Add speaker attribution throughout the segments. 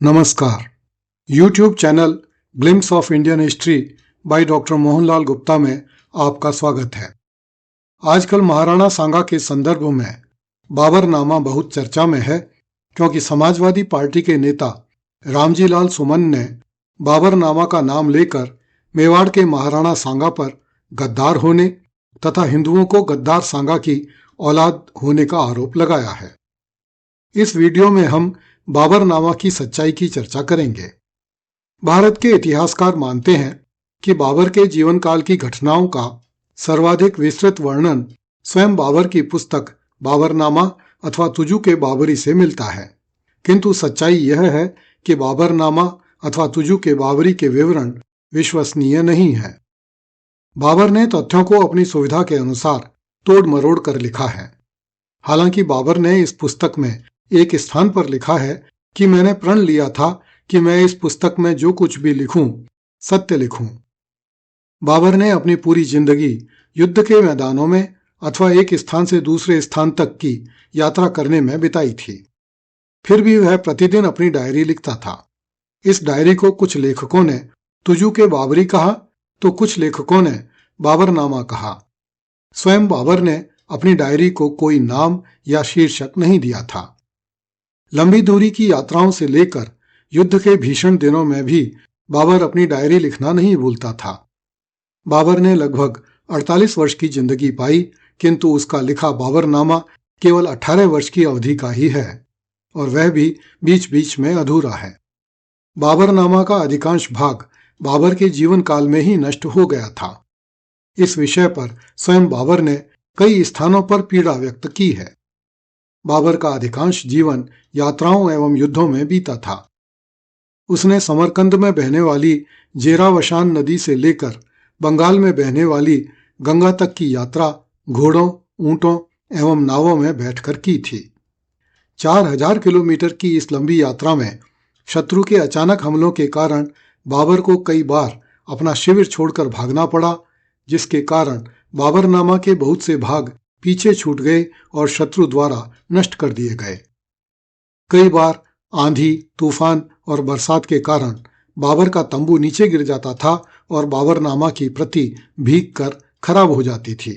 Speaker 1: नमस्कार। YouTube channel glimpse of Indian history by doctor Mohanlal Gupta में आपका स्वागत है। आजकल महाराणा सांगा के संदर्भ में बाबरनामा बहुत चर्चा में है, क्योंकि समाजवादी पार्टी के नेता रामजी लाल सुमन ने बाबरनामा का नाम लेकर मेवाड़ के महाराणा सांगा पर गद्दार होने तथा हिंदुओं को गद्दार सांगा की औलाद होने का आरोप लगाया है। इस वीडियो में हम बाबरनामा की सच्चाई की चर्चा करेंगे। भारत के इतिहासकार मानते हैं कि बाबर के जीवन काल की घटनाओं का सर्वाधिक विस्तृत वर्णन स्वयं बाबर की पुस्तक बाबरनामा अथवा तुजु के बाबरी से मिलता है, किंतु सच्चाई यह है कि बाबरनामा अथवा तुजु के बाबरी के विवरण विश्वसनीय नहीं है। बाबर ने तथ्यों को अपनी सुविधा के अनुसार तोड़ मरोड़ कर लिखा है। हालांकि बाबर ने इस पुस्तक में एक स्थान पर लिखा है कि मैंने प्रण लिया था कि मैं इस पुस्तक में जो कुछ भी लिखूं सत्य लिखूं। बाबर ने अपनी पूरी जिंदगी युद्ध के मैदानों में अथवा एक स्थान से दूसरे स्थान तक की यात्रा करने में बिताई थी। फिर भी वह प्रतिदिन अपनी डायरी लिखता था। इस डायरी को कुछ लेखकों ने तुजु के बाबरी कहा तो कुछ लेखकों ने बाबरनामा कहा। स्वयं बाबर ने अपनी डायरी को कोई नाम या शीर्षक नहीं दिया था। लंबी दूरी की यात्राओं से लेकर युद्ध के भीषण दिनों में भी बाबर अपनी डायरी लिखना नहीं भूलता था। बाबर ने लगभग 48 वर्ष की जिंदगी पाई, किंतु उसका लिखा बाबरनामा केवल 18 वर्ष की अवधि का ही है, और वह भी बीच बीच में अधूरा है। बाबरनामा का अधिकांश भाग बाबर के जीवन काल में ही नष्ट हो गया था। इस विषय पर स्वयं बाबर ने कई स्थानों पर पीड़ा व्यक्त की है। बाबर का अधिकांश जीवन यात्राओं एवं युद्धों में बीता था। उसने समरकंद में बहने वाली जेरावशान नदी से लेकर बंगाल में बहने वाली गंगा तक की यात्रा घोड़ों, ऊंटों एवं नावों में बैठकर की थी। 4000 किलोमीटर की इस लंबी यात्रा में शत्रु के अचानक हमलों के कारण बाबर को कई बार अपना शिविर छोड़कर भागना पड़ा, जिसके कारण बाबरनामा के बहुत से भाग पीछे छूट गए और शत्रु द्वारा नष्ट कर दिए गए। कई बार आंधी, तूफान और बरसात के कारण बाबर का तंबू नीचे गिर जाता था और बाबरनामा की प्रति भीग कर खराब हो जाती थी।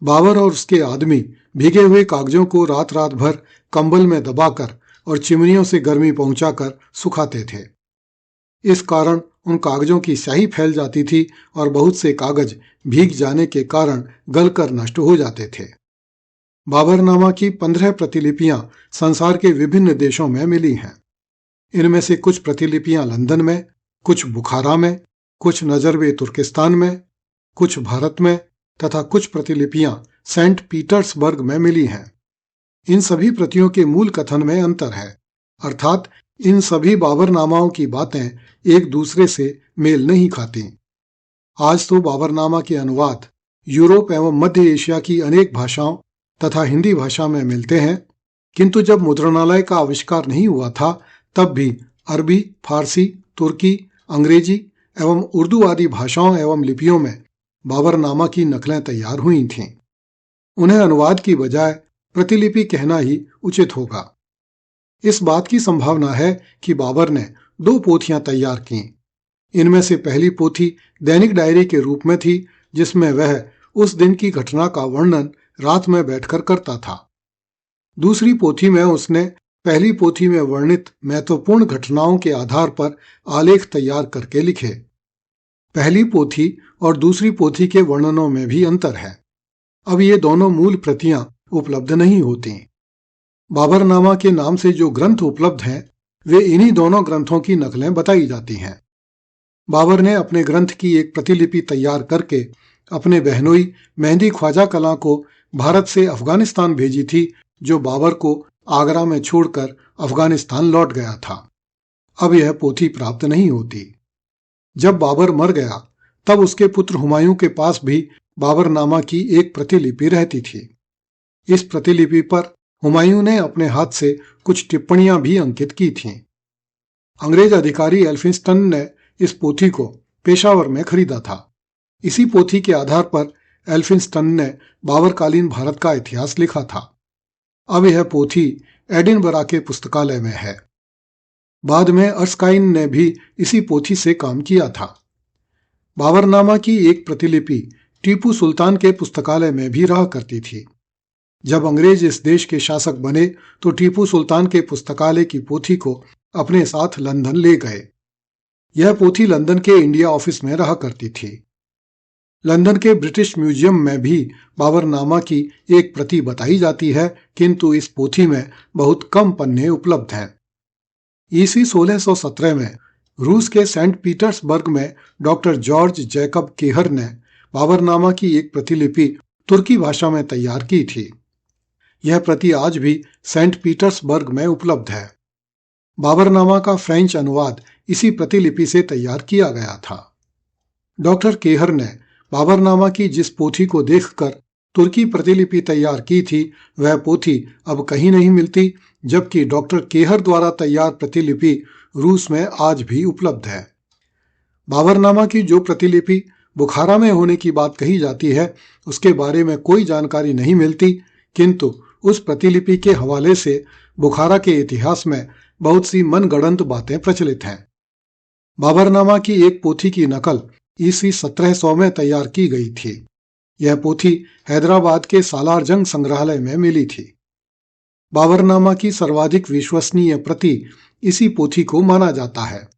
Speaker 1: बाबर और उसके आदमी भीगे हुए कागजों को रात रात भर कंबल में दबाकर और चिमनियों से गर्मी पहुंचाकर सुखाते थे। इस कारण उन कागजों की स्याही फैल जाती थी और बहुत से कागज भीग जाने के कारण गलकर नष्ट हो जाते थे। बाबरनामा की 15 प्रतिलिपियां संसार के विभिन्न देशों में मिली हैं। इनमें से कुछ प्रतिलिपियां लंदन में, कुछ बुखारा में, कुछ नजरवे तुर्किस्तान में, कुछ भारत में तथा कुछ प्रतिलिपियां सेंट पीटर्सबर्ग में मिली हैं। इन सभी प्रतियों के मूल कथन में अंतर है, अर्थात इन सभी बाबरनामाओं की बातें एक दूसरे से मेल नहीं खाती। आज तो बाबरनामा के अनुवाद यूरोप एवं मध्य एशिया की अनेक भाषाओं तथा हिंदी भाषा में मिलते हैं, किंतु जब मुद्रणालय का आविष्कार नहीं हुआ था तब भी अरबी, फारसी, तुर्की, अंग्रेजी एवं उर्दू आदि भाषाओं एवं लिपियों में बाबरनामा की नकलें तैयार हुई थीं। उन्हें अनुवाद की बजाय प्रतिलिपि कहना ही उचित होगा। इस बात की संभावना है कि बाबर ने 2 पोथियां तैयार की। इनमें से पहली पोथी दैनिक डायरी के रूप में थी, जिसमें वह उस दिन की घटना का वर्णन रात में बैठकर करता था। दूसरी पोथी में उसने पहली पोथी में वर्णित महत्वपूर्ण घटनाओं के आधार पर आलेख तैयार करके लिखे। पहली पोथी और दूसरी पोथी के वर्णनों में भी अंतर है। अब ये दोनों मूल प्रतियां उपलब्ध नहीं होती। बाबरनामा के नाम से जो ग्रंथ उपलब्ध हैं, वे इन्हीं दोनों ग्रंथों की नकलें बताई जाती हैं। बाबर ने अपने ग्रंथ की एक प्रतिलिपि तैयार करके अपने बहनोई मेहंदी ख्वाजा कलां को भारत से अफगानिस्तान भेजी थी, जो बाबर को आगरा में छोड़कर अफगानिस्तान लौट गया था। अब यह पोथी प्राप्त नहीं होती। जब बाबर मर गया तब उसके पुत्र हुमायूं के पास भी बाबरनामा की एक प्रतिलिपि रहती थी। इस प्रतिलिपि पर हुमायूं ने अपने हाथ से कुछ टिप्पणियां भी अंकित की थीं। अंग्रेज अधिकारी एल्फिंस्टन ने इस पोथी को पेशावर में खरीदा था। इसी पोथी के आधार पर एल्फिंस्टन ने बाबरकालीन भारत का इतिहास लिखा था। अब यह पोथी एडिनबरा के पुस्तकालय में है। बाद में अर्स्काइन ने भी इसी पोथी से काम किया था। बाबरनामा की एक प्रतिलिपि टीपू सुल्तान के पुस्तकालय में भी रहा करती थी। जब अंग्रेज इस देश के शासक बने तो टीपू सुल्तान के पुस्तकालय की पोथी को अपने साथ लंदन ले गए। यह पोथी लंदन के इंडिया ऑफिस में रहा करती थी। लंदन के ब्रिटिश म्यूजियम में भी बाबरनामा की एक प्रति बताई जाती है, किंतु इस पोथी में बहुत कम पन्ने उपलब्ध हैं। ईस्वी 1617 में रूस के सेंट पीटर्सबर्ग में डॉक्टर जॉर्ज जैकब केहर ने बाबरनामा की एक प्रतिलिपि तुर्की भाषा में तैयार की थी। यह प्रति आज भी सेंट पीटर्सबर्ग में उपलब्ध है। बाबरनामा का फ्रेंच अनुवाद इसी प्रतिलिपि से तैयार किया गया था। डॉक्टर केहर ने बाबरनामा की जिस पोथी को देखकर तुर्की प्रतिलिपि तैयार की थी, वह पोथी अब कहीं नहीं मिलती, जबकि डॉक्टर केहर द्वारा तैयार प्रतिलिपि रूस में आज भी उपलब्ध है। बाबरनामा की जो प्रतिलिपि बुखारा में होने की बात कही जाती है, उसके बारे में कोई जानकारी नहीं मिलती, किंतु उस प्रतिलिपि के हवाले से बुखारा के इतिहास में बहुत सी मनगढ़ंत बातें प्रचलित हैं। बाबरनामा की एक पोथी की नकल ईस्वी 1700 में तैयार की गई थी। यह पोथी हैदराबाद के सालारजंग संग्रहालय में मिली थी। बाबरनामा की सर्वाधिक विश्वसनीय प्रति इसी पोथी को माना जाता है।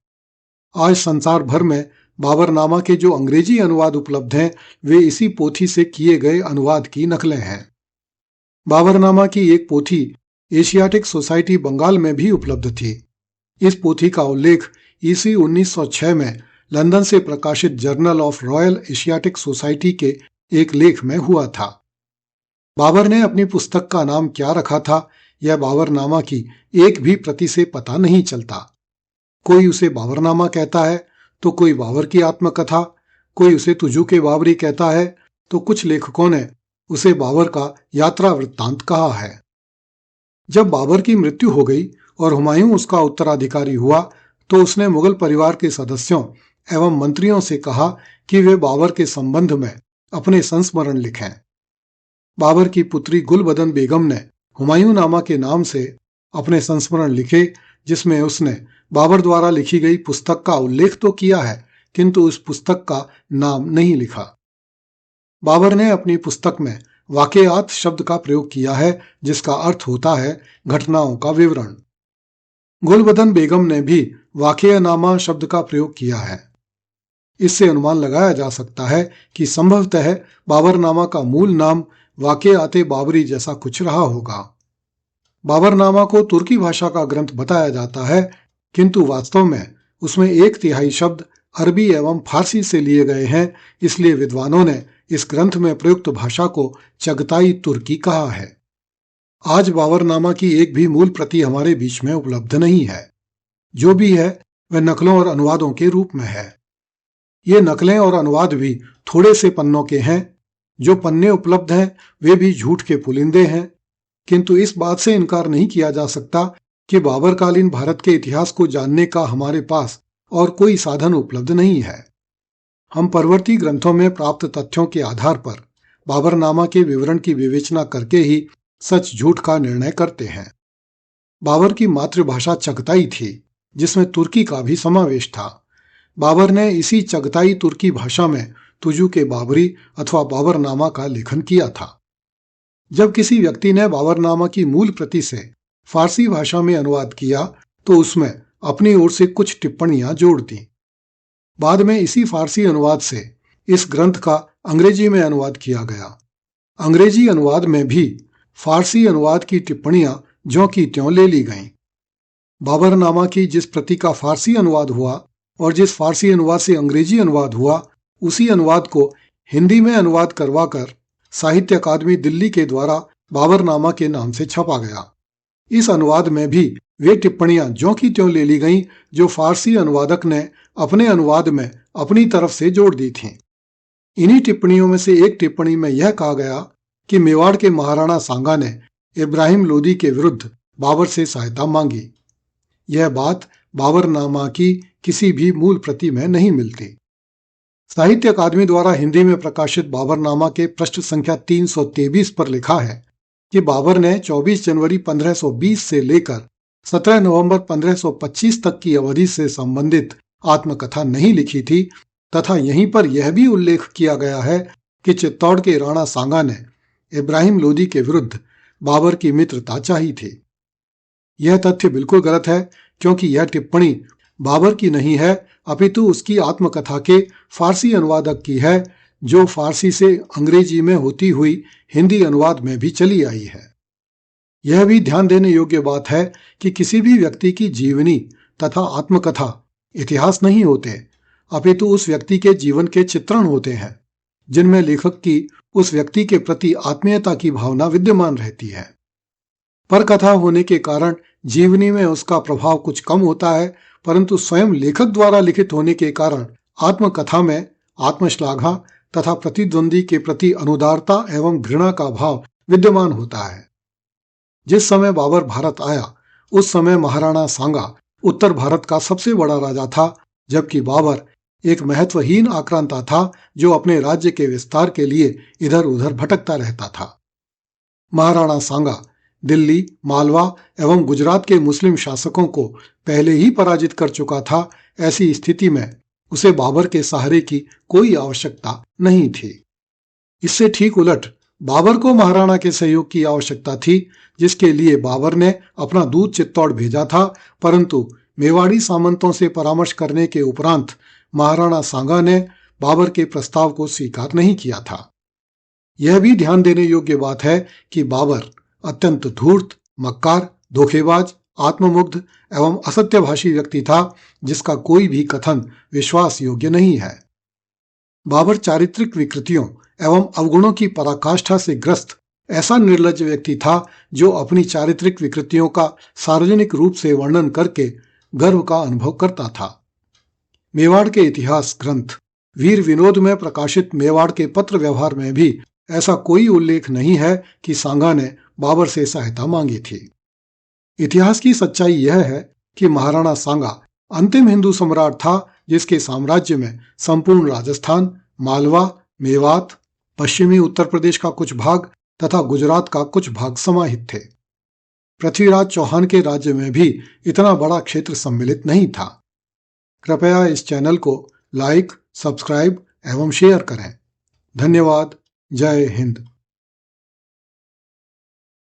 Speaker 1: आज संसार भर में बाबरनामा के जो अंग्रेजी अनुवाद उपलब्ध हैं, वे इसी पोथी से किए गए अनुवाद की नकलें हैं। बाबरनामा की एक पोथी एशियाटिक सोसाइटी बंगाल में भी उपलब्ध थी। इस पोथी का उल्लेख ईस्वी 1906 में लंदन से प्रकाशित journal of royal Asiatic society के एक लेख में हुआ था। बाबर ने अपनी पुस्तक का नाम क्या रखा था, यह बाबरनामा की एक भी प्रति से पता नहीं चलता। कोई उसे बाबरनामा कहता है तो कोई बाबर की आत्मकथा, कोई उसे तुजू के बाबरी कहता है, तो कुछ लेखकों ने उसे बाबर का यात्रा वृत्तांत कहा है। जब बाबर की मृत्यु हो गई और हुमायूं उसका उत्तराधिकारी हुआ, तो उसने मुगल परिवार के सदस्यों एवं मंत्रियों से कहा कि वे बाबर के संबंध में अपने संस्मरण लिखें। बाबर की पुत्री गुलबदन बेगम ने हुमायूं नामा के नाम से अपने संस्मरण लिखे, जिसमें उसने बाबर द्वारा लिखी गई पुस्तक का उल्लेख तो किया है, किंतु उस पुस्तक का नाम नहीं लिखा। बाबर ने अपनी पुस्तक में वाक़यात शब्द का प्रयोग किया है, जिसका अर्थ होता है घटनाओं का विवरण। गुलबदन बेगम ने भी वाक़यानामा शब्द का प्रयोग किया है। इससे अनुमान लगाया जा सकता है कि संभवतः बाबरनामा का मूल नाम वाक़याते बाबरी जैसा कुछ रहा होगा। बाबरनामा को तुर्की भाषा का ग्रंथ बताया जाता है, किंतु वास्तव में उसमें 1/3 शब्द अरबी एवं फारसी से लिए गए हैं, इसलिए विद्वानों ने इस ग्रंथ में प्रयुक्त भाषा को चगताई तुर्की कहा है। आज बाबरनामा की एक भी मूल प्रति हमारे बीच में उपलब्ध नहीं है। जो भी है वह नकलों और अनुवादों के रूप में है। ये नकलें और अनुवाद भी थोड़े से पन्नों के हैं। जो पन्ने उपलब्ध हैं वे भी झूठ के पुलिंदे हैं, किंतु इस बात से इनकार नहीं किया जा सकता कि बाबरकालीन भारत के इतिहास को जानने का हमारे पास और कोई साधन उपलब्ध नहीं है। हम परवर्ती ग्रंथों में प्राप्त तथ्यों के आधार पर बाबरनामा के विवरण की विवेचना करके ही सच झूठ का निर्णय करते हैं। बाबर की मातृभाषा चगताई थी, जिसमें तुर्की का भी समावेश था। बाबर ने इसी चगताई तुर्की भाषा में तुजू के बाबरी अथवा बाबरनामा का लेखन किया था। जब किसी व्यक्ति ने बाबरनामा की मूल प्रति से फारसी भाषा में अनुवाद किया, तो उसमें अपनी ओर से कुछ टिप्पणियां जोड़ दी। बाद में इसी फारसी अनुवाद से इस ग्रंथ का अंग्रेजी में अनुवाद किया गया। अंग्रेजी अनुवाद में भी फारसी अनुवाद की टिप्पणियां ज्यों की त्यों ले ली गईं। बाबरनामा की जिस प्रति का फारसी अनुवाद हुआ और जिस फारसी अनुवाद से अंग्रेजी अनुवाद हुआ, उसी अनुवाद को हिंदी में अनुवाद करवाकर साहित्य अकादमी दिल्ली के द्वारा बाबरनामा के नाम से छपा गया। इस अनुवाद में भी वे टिप्पणियां ज्यों की त्यों ले ली गईं जो फारसी अनुवादक ने अपने अनुवाद में अपनी तरफ से जोड़ दी थीं। इन्हीं टिप्पणियों में से एक टिप्पणी में यह कहा गया कि मेवाड़ के महाराणा सांगा ने इब्राहिम लोदी के विरुद्ध बाबर से सहायता मांगी। यह बात बाबरनामा की किसी भी मूल प्रति में नहीं मिलती। साहित्य अकादमी द्वारा हिंदी में प्रकाशित बाबरनामा के पृष्ठ संख्या 323 पर लिखा है कि बाबर ने 24 जनवरी 1520 से लेकर 17 नवंबर 1525 तक की अवधि से संबंधित आत्मकथा नहीं लिखी थी तथा यहीं पर यह भी उल्लेख किया गया है कि चित्तौड़ के राणा सांगा ने इब्राहिम लोदी के विरुद्ध बाबर की मित्रता चाही थी। यह तथ्य बिल्कुल गलत है क्योंकि यह टिप्पणी बाबर की नहीं है अपितु उसकी आत्मकथा के फारसी अनुवादक की है जो फारसी से अंग्रेजी में होती हुई हिंदी अनुवाद में भी चली आई है। यह भी ध्यान देने योग्य बात है कि किसी भी व्यक्ति की जीवनी तथा आत्मकथा इतिहास नहीं होते अपितु उस व्यक्ति के जीवन के चित्रण होते हैं जिनमें लेखक की उस व्यक्ति के प्रति आत्मीयता की भावना विद्यमान रहती है। पर कथा होने के कारण जीवनी में उसका प्रभाव कुछ कम होता है परंतु स्वयं लेखक द्वारा लिखित होने के कारण आत्मकथा में आत्मश्लाघा तथा प्रतिद्वंदी के प्रति अनुदारता एवं घृणा का भाव विद्यमान होता है। जिस समय बाबर भारत आया उस समय महाराणा सांगा उत्तर भारत का सबसे बड़ा राजा था जबकि बाबर एक महत्वहीन आक्रांता था जो अपने राज्य के विस्तार के लिए इधर उधर भटकता रहता था। महाराणा सांगा दिल्ली, मालवा एवं गुजरात के मुस्लिम शासकों को पहले ही पराजित कर चुका था। ऐसी स्थिति में उसे बाबर के सहारे की कोई आवश्यकता नहीं थी। इससे ठीक उलट बाबर को महाराणा के सहयोग की आवश्यकता थी जिसके लिए बाबर ने अपना दूत चित्तौड़ भेजा था परंतु मेवाड़ी सामंतों से परामर्श करने के उपरांत महाराणा सांगा ने बाबर के प्रस्ताव को स्वीकार नहीं किया था। यह भी ध्यान देने योग्य बात है कि बाबर अत्यंत धूर्त, मक्कार, धोखेबाज, आत्ममुग्ध एवं असत्यभाषी व्यक्ति था जिसका कोई भी कथन विश्वास योग्य नहीं है। बाबर चारित्रिक विकृतियों एवं अवगुणों की पराकाष्ठा से ग्रस्त ऐसा निर्लज्ज व्यक्ति था जो अपनी चारित्रिक विकृतियों का सार्वजनिक रूप से वर्णन करके गर्व का अनुभव करता था। मेवाड़ के इतिहास ग्रंथ वीर विनोद में प्रकाशित मेवाड़ के पत्र व्यवहार में भी ऐसा कोई उल्लेख नहीं है कि सांगा ने बाबर से सहायता मांगी थी। इतिहास की सच्चाई यह है कि महाराणा सांगा अंतिम हिंदू सम्राट था जिसके साम्राज्य में संपूर्ण राजस्थान, मालवा, मेवात, पश्चिमी उत्तर प्रदेश का कुछ भाग तथा गुजरात का कुछ भाग समाहित थे। पृथ्वीराज चौहान के राज्य में भी इतना बड़ा क्षेत्र सम्मिलित नहीं था। कृपया इस चैनल को लाइक, सब्सक्राइब एवं शेयर करें। धन्यवाद। जय हिंद।